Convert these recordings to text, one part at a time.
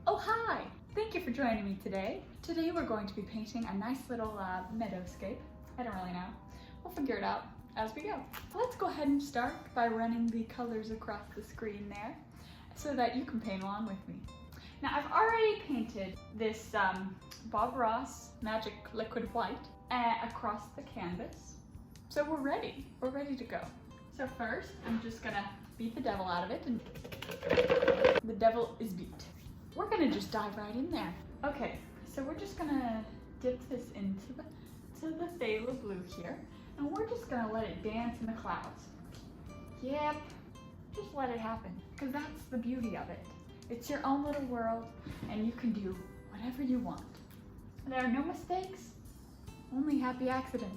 Oh, hi! Thank you for joining me today. Today we're going to be painting a nice little meadowscape. I don't really know. We'll figure it out as we go. Let's go ahead and start by running the colors across the screen there so that you can paint along with me. Now I've already painted this Bob Ross Magic Liquid White across the canvas. So we're ready to go. So first, I'm just gonna beat the devil out of it, and the devil is beat. We're gonna just dive right in there. Okay, so we're just gonna dip this into the phthalo blue here, and we're just gonna let it dance in the clouds. Yep, just let it happen, because that's the beauty of it. It's your own little world, and you can do whatever you want. There are no mistakes, only happy accidents.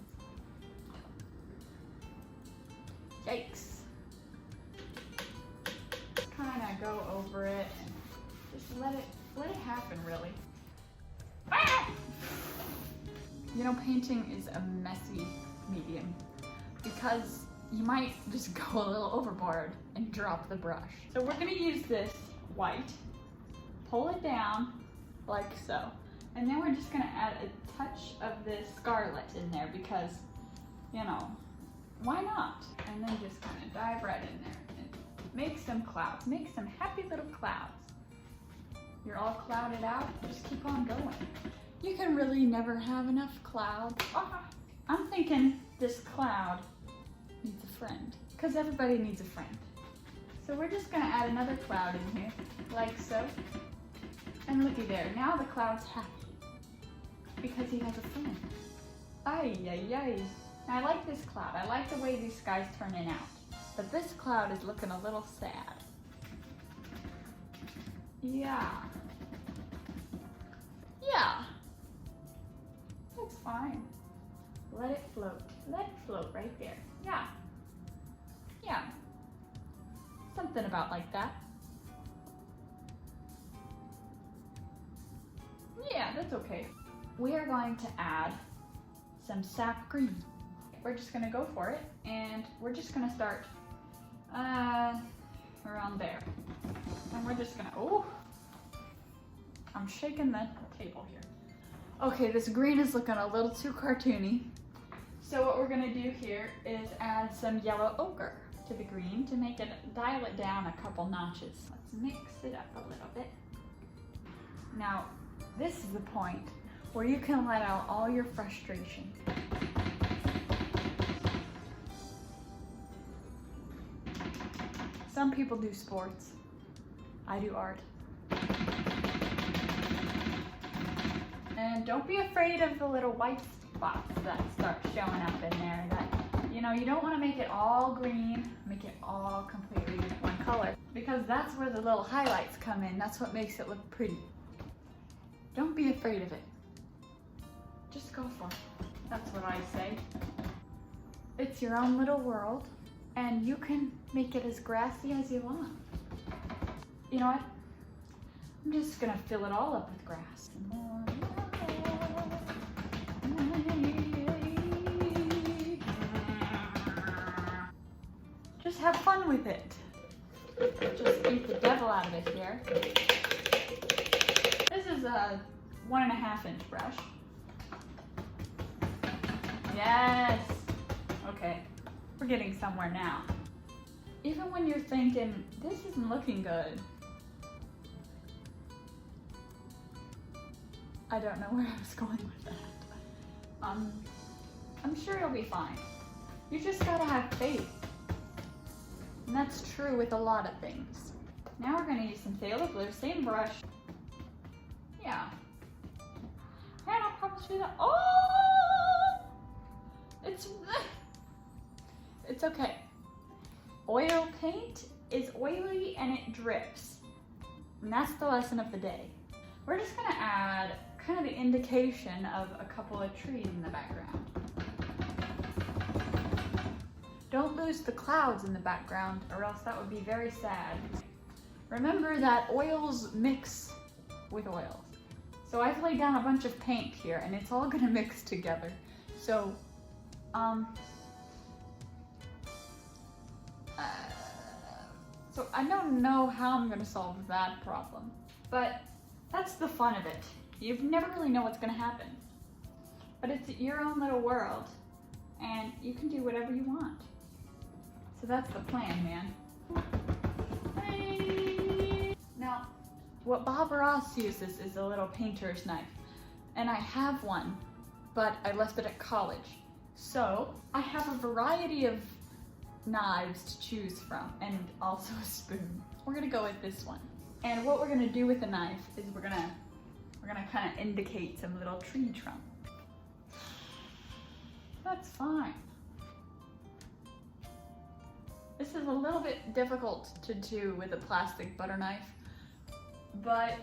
Yikes. Kind of go over it and just let it happen, really. Ah! You know, painting is a messy medium because you might just go a little overboard and drop the brush. So we're gonna use this white, pull it down like so, and then we're just gonna add a touch of this scarlet in there because, you know, why not? And then just kind of dive right in there and make some clouds, make some happy little clouds. You're all clouded out, just keep on going. You can really never have enough clouds. I'm thinking this cloud needs a friend, because everybody needs a friend. So we're just gonna add another cloud in here, like so. And looky there, now the cloud's happy, because he has a friend. Ay, ay, ay. Now, I like this cloud. I like the way these skies turning out. But this cloud is looking a little sad. Yeah. Yeah. That's fine. Let it float. Let it float right there. Yeah. Yeah. Something about like that. Yeah, that's okay. We are going to add some sap green. We're just gonna go for it, and we're just gonna start around there. And we're just gonna, oh, I'm shaking the table here. Okay, this green is looking a little too cartoony. So what we're gonna do here is add some yellow ochre to the green to make it, dial it down a couple notches. Let's mix it up a little bit. Now, this is the point where you can let out all your frustration. Some people do sports. I do art. And don't be afraid of the little white spots that start showing up in there. That, you know, you don't want to make it all green, make it all completely one color, because that's where the little highlights come in. That's what makes it look pretty. Don't be afraid of it. Just go for it. That's what I say. It's your own little world, and you can make it as grassy as you want. You know what? I'm just gonna fill it all up with grass. Just have fun with it. Just beat the devil out of it here. This is a 1.5 inch brush. Yes. Okay, we're getting somewhere now. Even when you're thinking, this isn't looking good, I don't know where I was going with that. I'm sure you'll be fine. You just gotta have faith. And that's true with a lot of things. Now we're gonna use some phthalo blue, same brush. Yeah. And I'll probably do that. Oh! It's okay. Oil paint is oily and it drips. And that's the lesson of the day. We're just gonna add kind of the indication of a couple of trees in the background. Don't lose the clouds in the background, or else that would be very sad. Remember that oils mix with oils. So I've laid down a bunch of paint here, and it's all gonna mix together. So, So I don't know how I'm gonna solve that problem, but that's the fun of it. You never really know what's gonna happen. But it's your own little world, and you can do whatever you want. So that's the plan, man. Hey. Now, what Bob Ross uses is a little painter's knife, and I have one, but I left it at college. So I have a variety of knives to choose from, and also a spoon. We're gonna go with this one. And what we're gonna do with the knife is we're gonna kind of indicate some little tree trunk. That's fine. This is a little bit difficult to do with a plastic butter knife, but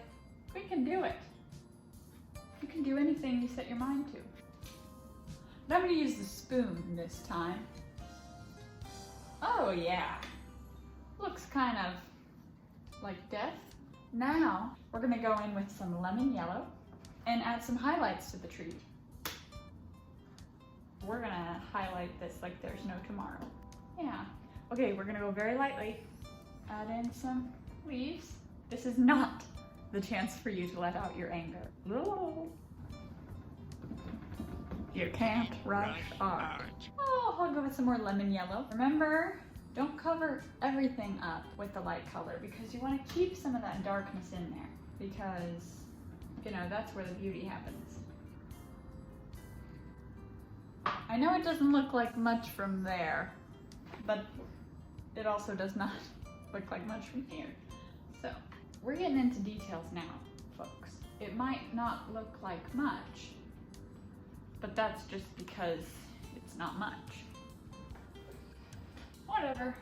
we can do it. You can do anything you set your mind to. But I'm gonna use the spoon this time. Oh yeah, looks kind of like death. Now, we're gonna go in with some lemon yellow and add some highlights to the tree. We're gonna highlight this like there's no tomorrow. Yeah. Okay, we're gonna go very lightly. Add in some leaves. This is not the chance for you to let out your anger. You can't rush art. Oh, I'll go with some more lemon yellow. Remember, don't cover everything up with the light color because you want to keep some of that darkness in there because, you know, that's where the beauty happens. I know it doesn't look like much from there, but it also does not look like much from here. So, we're getting into details now, folks. It might not look like much, but that's just because it's not much. Whatever.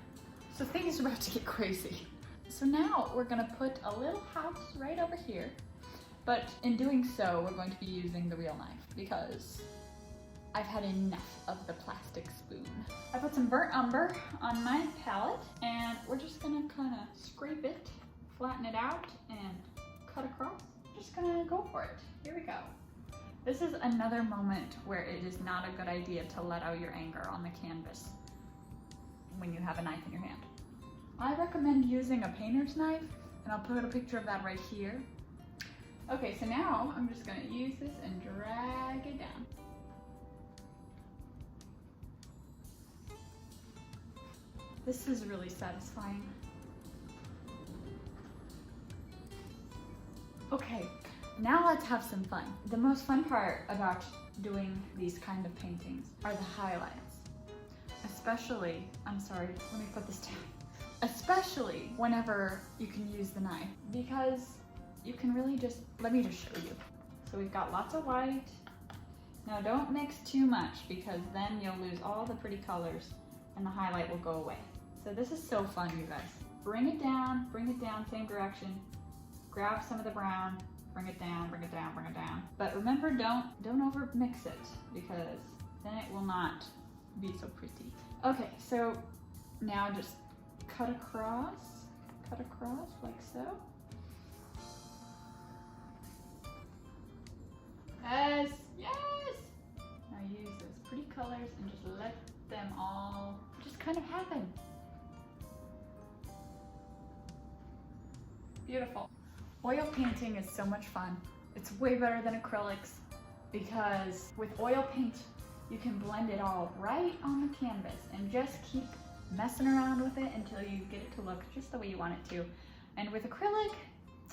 So things are about to get crazy. So now we're gonna put a little house right over here, but in doing so, we're going to be using the real knife because I've had enough of the plastic spoon. I put some burnt umber on my palette, and we're just gonna kind of scrape it, flatten it out, and cut across. Just gonna go for it. Here we go. This is another moment where it is not a good idea to let out your anger on the canvas when you have a knife in your hand. I recommend using a painter's knife, and I'll put a picture of that right here. Okay, so now I'm just gonna use this and drag it down. This is really satisfying. Okay, now let's have some fun. The most fun part about doing these kind of paintings are the highlights. Especially, I'm sorry, let me put this down. Especially whenever you can use the knife because you can really just, let me just show you. So we've got lots of white. Now don't mix too much because then you'll lose all the pretty colors and the highlight will go away. So this is so fun, you guys. Bring it down, same direction. Grab some of the brown, bring it down, bring it down, bring it down. But remember, don't over mix it because then it will not be so pretty. Okay, so now just cut across like so. Yes, yes! Now use those pretty colors and just let them all just kind of happen. Beautiful. Oil painting is so much fun. It's way better than acrylics because with oil paint, you can blend it all right on the canvas and just keep messing around with it until you get it to look just the way you want it to. And with acrylic,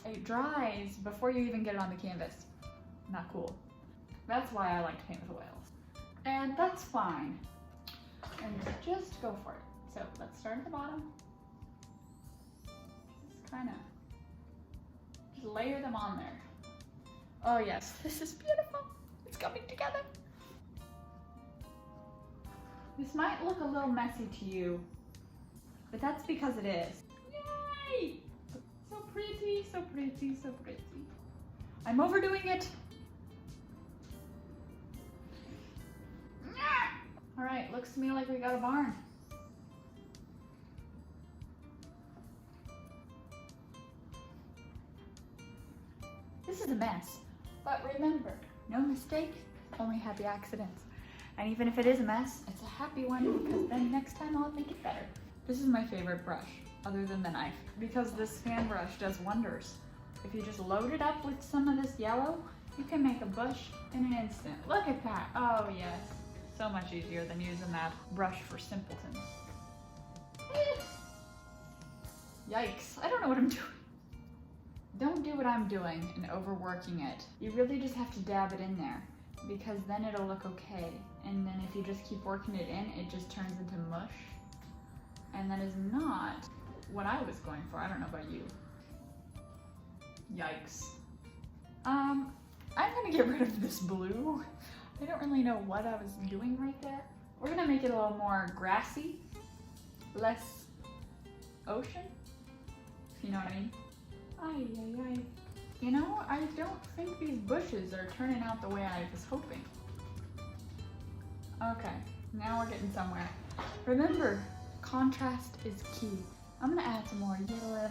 it dries before you even get it on the canvas. Not cool. That's why I like to paint with oils. And that's fine. And just go for it. So let's start at the bottom. Just kind of layer them on there. Oh yes, this is beautiful. It's coming together. This might look a little messy to you, but that's because it is. Yay! So pretty, so pretty, so pretty. I'm overdoing it. All right, looks to me like we got a barn. This is a mess, but remember, no mistakes, only happy accidents. And even if it is a mess, it's a happy one because then next time I'll make it better. This is my favorite brush. other than the knife, because this fan brush does wonders. If you just load it up with some of this yellow, you can make a bush in an instant. Look at that. Oh yes, so much easier than using that brush for simpletons. Yikes, I don't know what I'm doing. Don't do what I'm doing and overworking it. You really just have to dab it in there, because then it'll look okay. And then if you just keep working it in, it just turns into mush. And that is not what I was going for. I don't know about you. Yikes. I'm gonna get rid of this blue. I don't really know what I was doing right there. We're gonna make it a little more grassy, less ocean, if you know what I mean. Ay, ay, ay. You know, I don't think these bushes are turning out the way I was hoping. Okay, now we're getting somewhere. Remember, contrast is key. I'm gonna add some more yellow.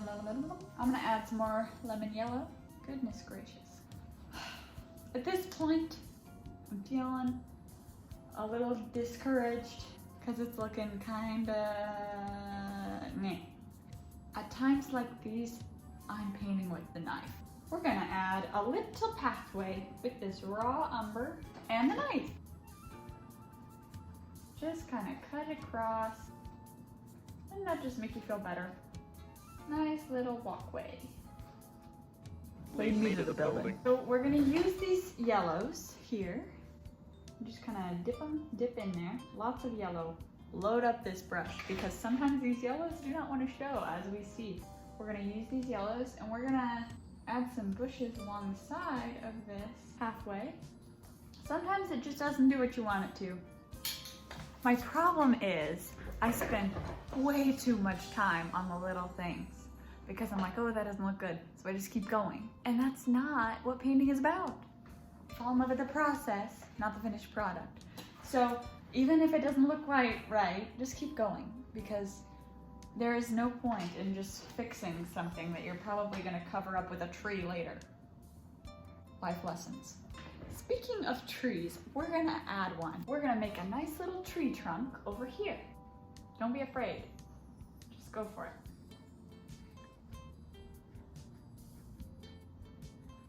I'm gonna add some more lemon yellow. Goodness gracious. At this point, I'm feeling a little discouraged because it's looking kinda meh. At times like these, I'm painting with the knife. We're gonna add a little pathway with this raw umber and the knife. Just kind of cut across. Doesn't that just make you feel better? Nice little walkway. Lead me to the building. So we're gonna use these yellows here. Just kind of dip in there. Lots of yellow. Load up this brush because sometimes these yellows do not want to show, as we see. We're gonna use these yellows and we're gonna add some bushes along the side of this pathway. Sometimes it just doesn't do what you want it to. My problem is I spend way too much time on the little things because I'm like, oh, that doesn't look good. So I just keep going. And that's not what painting is about. Fall in love with the process, not the finished product. So even if it doesn't look quite right, just keep going because there is no point in just fixing something that you're probably gonna cover up with a tree later. Life lessons. Speaking of trees, we're gonna add one. We're gonna make a nice little tree trunk over here. Don't be afraid. Just go for it.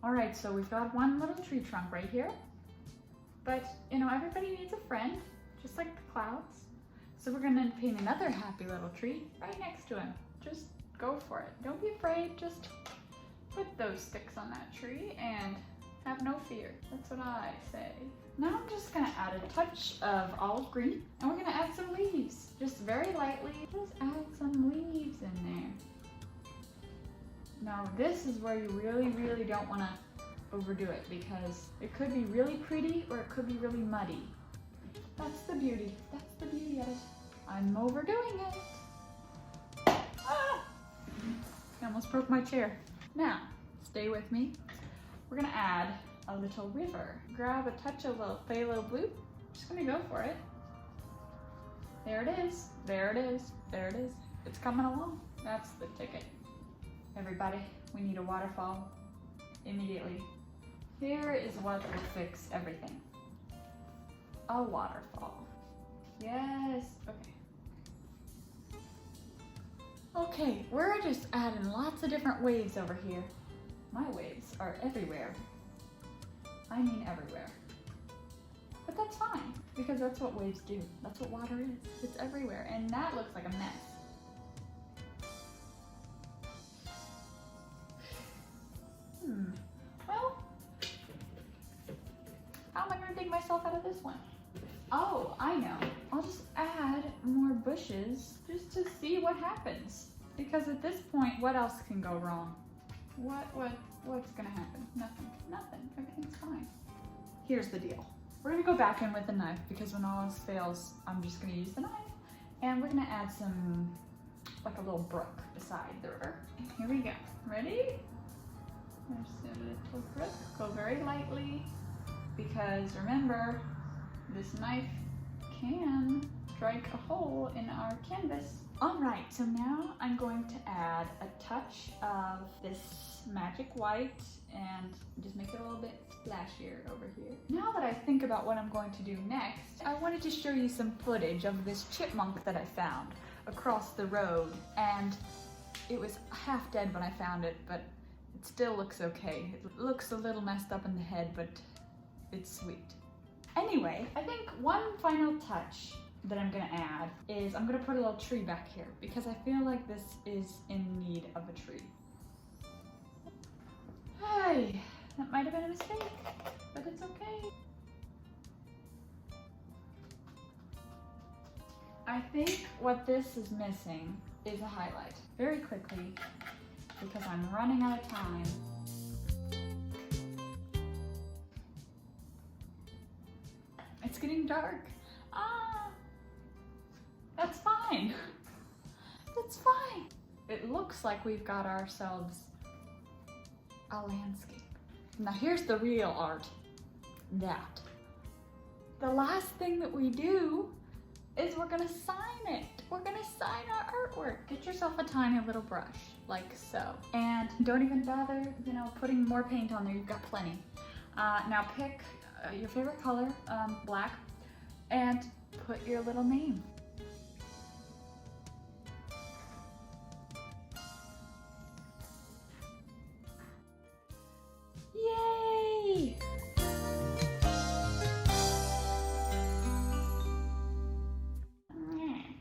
All right, so we've got one little tree trunk right here. But, you know, everybody needs a friend, just like the clouds. So we're gonna paint another happy little tree right next to him. Just go for it. Don't be afraid, just put those sticks on that tree and have no fear. That's what I say. Now I'm just gonna add a touch of olive green and we're gonna add some leaves. Just very lightly, just add some leaves in there. Now this is where you really don't wanna overdo it because it could be really pretty or it could be really muddy. That's the beauty. That's the beauty of it. I'm overdoing it. Ah! I almost broke my chair. Now, stay with me. We're gonna add a little river. Grab a touch of a phthalo blue. Just gonna go for it. There it is. There it is. There it is. It's coming along. That's the ticket. Everybody, we need a waterfall immediately. Here is what will fix everything. A waterfall. Yes, okay. Okay, we're just adding lots of different waves over here. My waves are everywhere. I mean everywhere. But that's fine, because that's what waves do. That's what water is. It's everywhere, and that looks like a mess. Well, how am I gonna dig myself out of this one? Oh, I know. I'll just add more bushes just to see what happens. Because at this point, what else can go wrong? What's gonna happen? Nothing. Everything's fine. Here's the deal. We're gonna go back in with the knife because when all else fails, I'm just gonna use the knife. And we're gonna add some, like a little brook beside the river. Here we go. Ready? There's a little brook. Go very lightly because remember, this knife can strike a hole in our canvas. All right, so now I'm going to add a touch of this magic white and just make it a little bit splashier over here. Now that I think about what I'm going to do next, I wanted to show you some footage of this chipmunk that I found across the road. And It was half dead when I found it, but it still looks okay. It looks a little messed up in the head, but it's sweet. Anyway, I think one final touch that I'm gonna add is I'm gonna put a little tree back here because I feel like this is in need of a tree. Hey, that might have been a mistake, but it's okay. I think what this is missing is a highlight. Very quickly, because I'm running out of time. It's getting dark. Ah, that's fine. That's fine. It looks like we've got ourselves a landscape. Now here's the real art. That. The last thing that we do is we're gonna sign it. We're gonna sign our artwork. Get yourself a tiny little brush, like so. And don't even bother, putting more paint on there, you've got plenty. Now pick your favorite color, black, and put your little name.